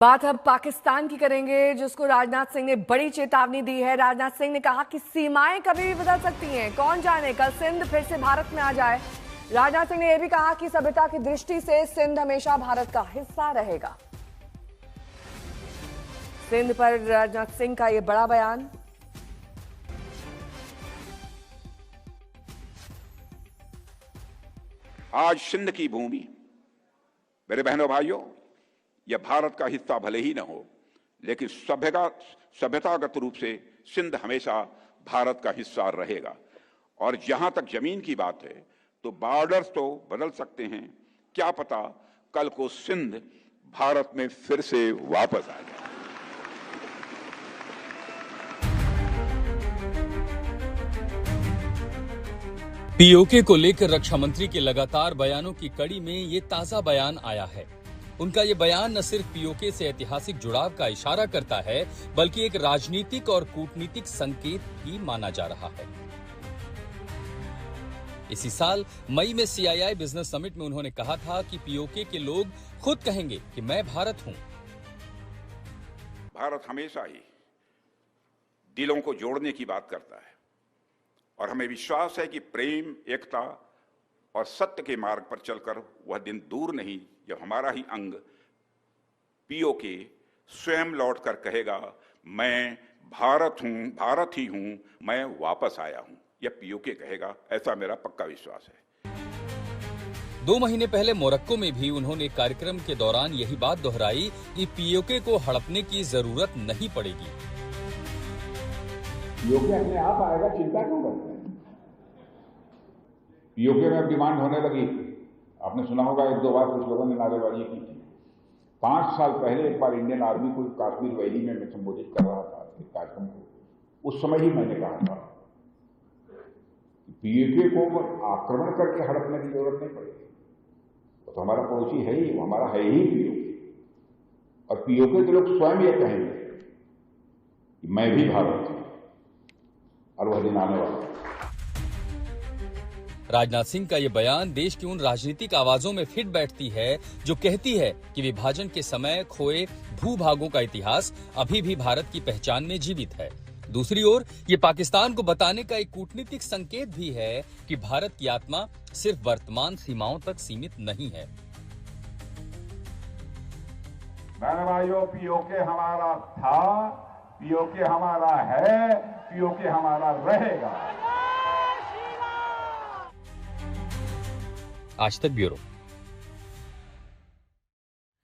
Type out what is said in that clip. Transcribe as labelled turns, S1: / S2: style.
S1: बात अब पाकिस्तान की करेंगे, जिसको राजनाथ सिंह ने बड़ी चेतावनी दी है। राजनाथ सिंह ने कहा कि सीमाएं कभी भी बदल सकती हैं, कौन जाने कल सिंध फिर से भारत में आ जाए। राजनाथ सिंह ने यह भी कहा कि सभ्यता की दृष्टि से सिंध हमेशा भारत का हिस्सा रहेगा। सिंध पर राजनाथ सिंह का यह बड़ा बयान।
S2: आज सिंध की भूमि, मेरे बहनों भाइयों, यह भारत का हिस्सा भले ही न हो, लेकिन सभ्यतागत रूप से सिंध हमेशा भारत का हिस्सा रहेगा। और जहां तक जमीन की बात है तो बॉर्डर्स तो बदल सकते हैं, क्या पता कल को सिंध भारत में फिर से वापस आ जाए।
S3: पीओके को लेकर रक्षा मंत्री के लगातार बयानों की कड़ी में ये ताजा बयान आया है। उनका ये बयान न सिर्फ पीओके से ऐतिहासिक जुड़ाव का इशारा करता है, बल्कि एक राजनीतिक और कूटनीतिक संकेत भी माना जा रहा है। इसी साल मई में सीआईआई बिजनेस समिट में उन्होंने कहा था कि पीओके के लोग खुद कहेंगे कि मैं भारत हूं।
S2: भारत हमेशा ही दिलों को जोड़ने की बात करता है और हमें विश्वास है कि प्रेम, एकता और सत्य के मार्ग पर चलकर वह दिन दूर नहीं जब हमारा ही अंग पीओके स्वयं लौटकर कहेगा, मैं भारत हूं, भारत ही हूं, मैं वापस आया हूं। यह पीओके कहेगा, ऐसा मेरा पक्का विश्वास है।
S3: 2 महीने पहले मोरक्को में भी उन्होंने कार्यक्रम के दौरान यही बात दोहराई कि पीओके को हड़पने की जरूरत नहीं पड़ेगी।
S4: पीओके अपने आप आएगा, चिंता क्यों करते हैं? पीओके में डिमांड होने लगी। आपने सुना होगा 1-2 बार कुछ लोगों ने नारेबाजी की थी। 5 साल पहले एक बार इंडियन आर्मी को कश्मीर वैली में मैं संबोधित कर रहा था एक कार्यक्रम को। उस समय ही मैंने कहा था कि पीओके को आक्रमण करके हड़पने की जरूरत नहीं पड़ेगी। तो हमारा पड़ोसी है ही, वो हमारा है ही पीओके। और पीओके के लोग स्वयं ये कहेंगे कि मैं भी भारत हूं और वह दिन आने वाला है।
S3: राजनाथ सिंह का ये बयान देश की उन राजनीतिक आवाजों में फिट बैठती है जो कहती है कि विभाजन के समय खोए भूभागों का इतिहास अभी भी भारत की पहचान में जीवित है। दूसरी ओर ये पाकिस्तान को बताने का एक कूटनीतिक संकेत भी है कि भारत की आत्मा सिर्फ वर्तमान सीमाओं तक सीमित नहीं है।
S4: भाइयों, पीओके हमारा था, पीओके हमारा है, पीओके हमारा रहेगा।
S3: आज तक ब्यूरो।